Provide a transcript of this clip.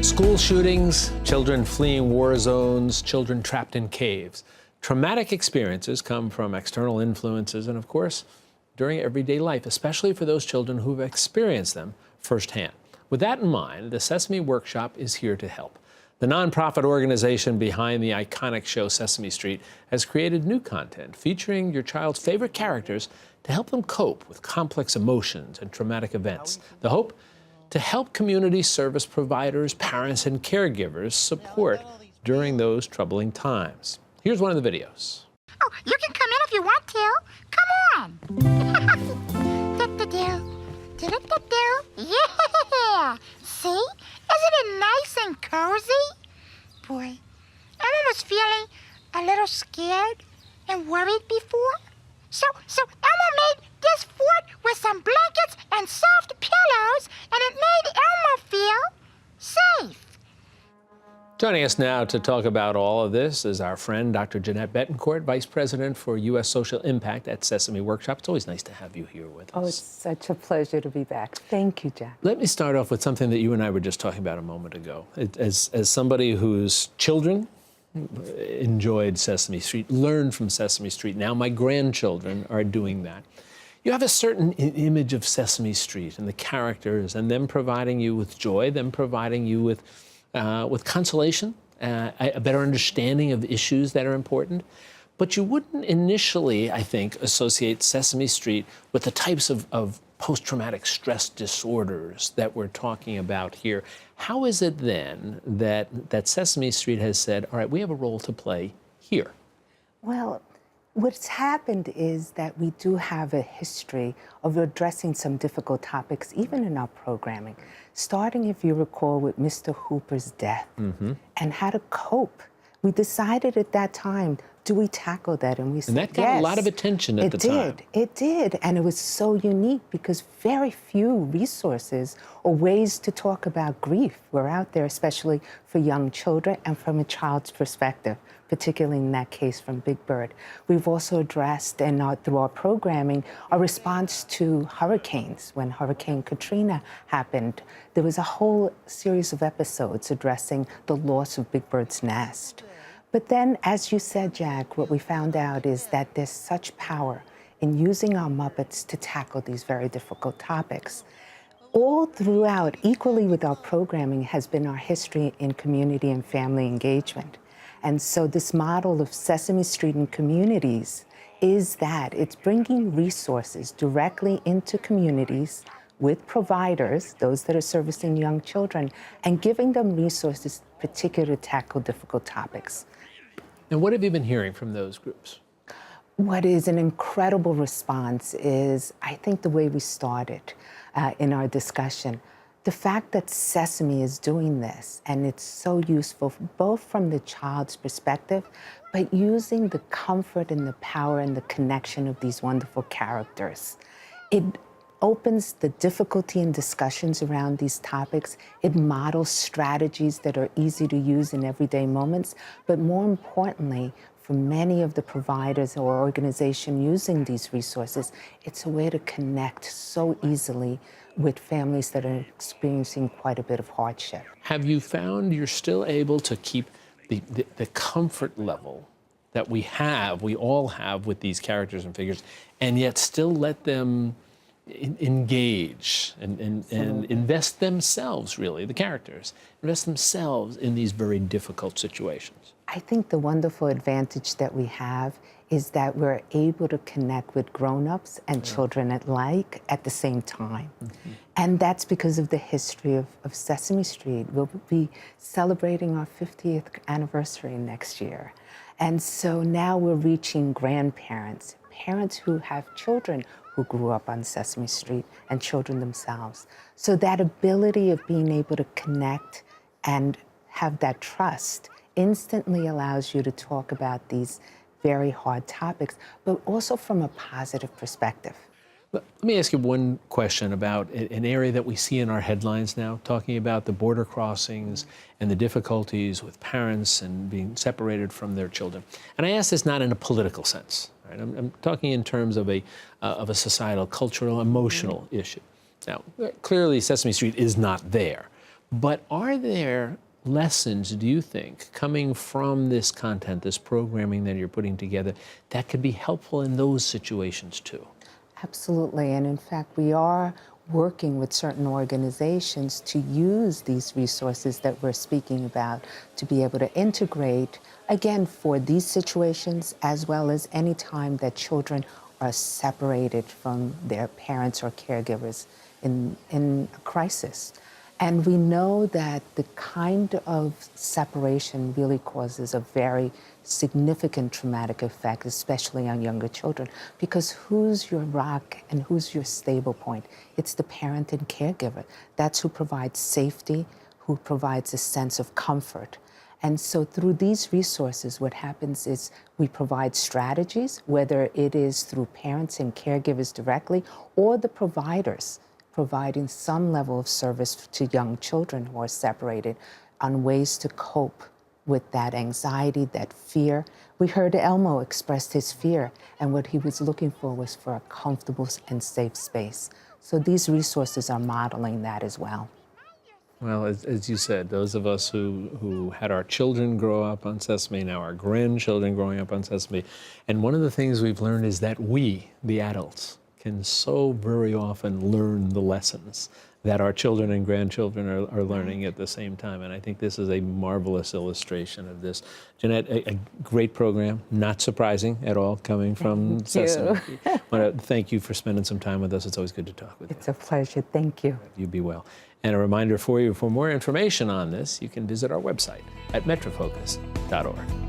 School shootings, children fleeing war zones, children trapped in caves. Traumatic experiences come from external influences and, of course, during everyday life, especially for those children who've experienced them firsthand. With that in mind, the Sesame Workshop is here to help. The nonprofit organization behind the iconic show Sesame Street has created new content featuring your child's favorite characters to help them cope with complex emotions and traumatic events. The hope? To help community service providers, parents, and caregivers support during those troubling times. Here's one of the videos. Oh, you can come in if you want to. Come on. Yeah. See? Isn't it nice and cozy? Boy, I'm almost feeling a little scared and worried before. So Elmo made this fort with some blankets and soft pillows, and it made Elmo feel safe. Joining us now to talk about all of this is our friend, Dr. Jeanette Betancourt, Vice President for U.S. Social Impact at Sesame Workshop. It's always nice to have you here with us. Oh, it's such a pleasure to be back. Thank you, Jack. Let me start off with something that you and I were just talking about a moment ago. As somebody whose children enjoyed Sesame Street, learned from Sesame Street, now my grandchildren are doing that. You have a certain image of Sesame Street and the characters and them providing you with joy, them providing you with consolation, a better understanding of issues that are important. But you wouldn't initially, I think, associate Sesame Street with the types of post-traumatic stress disorders that we're talking about here. How is it then that Sesame Street has said, all right, we have a role to play here? Well, what's happened is that we do have a history of addressing some difficult topics, even in our programming, starting, if you recall, with Mr. Hooper's death and how to cope. We decided at that time, do we tackle that? And we said, and that got a lot of attention at the time. It did. And it was so unique because very few resources or ways to talk about grief were out there, especially for young children and from a child's perspective, particularly in that case from Big Bird. We've also addressed, and through our programming, a response to hurricanes. When Hurricane Katrina happened, there was a whole series of episodes addressing the loss of Big Bird's nest. But then, as you said, Jack, what we found out is that there's such power in using our Muppets to tackle these very difficult topics. All throughout, equally with our programming, has been our history in community and family engagement. And so this model of Sesame Street and communities is that it's bringing resources directly into communities with providers, those that are servicing young children, and giving them resources particularly to tackle difficult topics. And what have you been hearing from those groups? What is an incredible response is, I think, the way we started in our discussion. The fact that Sesame is doing this, and it's so useful, both from the child's perspective, but using the comfort and the power and the connection of these wonderful characters. It opens the difficulty in discussions around these topics. It models strategies that are easy to use in everyday moments, but more importantly, for many of the providers or organizations using these resources, it's a way to connect so easily with families that are experiencing quite a bit of hardship. Have you found you're still able to keep the comfort level that we all have with these characters and figures, and yet still let them engage and invest themselves, really, the characters, invest themselves in these very difficult situations? I think the wonderful advantage that we have is that we're able to connect with grown-ups and children alike at the same time. And that's because of the history of Sesame Street. We'll be celebrating our 50th anniversary next year. And so now we're reaching grandparents, parents who have children who grew up on Sesame Street, and children themselves. So that ability of being able to connect and have that trust instantly allows you to talk about these very hard topics, but also from a positive perspective. Let me ask you one question about an area that we see in our headlines now, talking about the border crossings and the difficulties with parents and being separated from their children. And I ask this not in a political sense. Right? I'm talking in terms of a societal, cultural, emotional issue. Now, clearly Sesame Street is not there, But are there lessons, do you think, coming from this content, this programming that you're putting together, that could be helpful in those situations too? Absolutely. And in fact, we are working with certain organizations to use these resources that we're speaking about to be able to integrate, again, for these situations, as well as any time that children are separated from their parents or caregivers in a crisis. And we know that the kind of separation really causes a very significant traumatic effect, especially on younger children, because who's your rock and who's your stable point? It's the parent and caregiver. That's who provides safety, who provides a sense of comfort. And so through these resources, what happens is we provide strategies, whether it is through parents and caregivers directly or the providers, providing some level of service to young children who are separated on ways to cope with that anxiety, that fear. We heard Elmo express his fear, and what he was looking for was for a comfortable and safe space. So these resources are modeling that as well. Well, as you said, those of us who had our children grow up on Sesame, now our grandchildren growing up on Sesame, and one of the things we've learned is that we, the adults, can so very often learn the lessons that our children and grandchildren are learning at the same time. And I think this is a marvelous illustration of this. Jeanette, a great program, not surprising at all, coming from Sesame. I want to thank you for spending some time with us. It's always good to talk with you. It's a pleasure. Thank you. You be well. And a reminder for you, for more information on this, you can visit our website at metrofocus.org.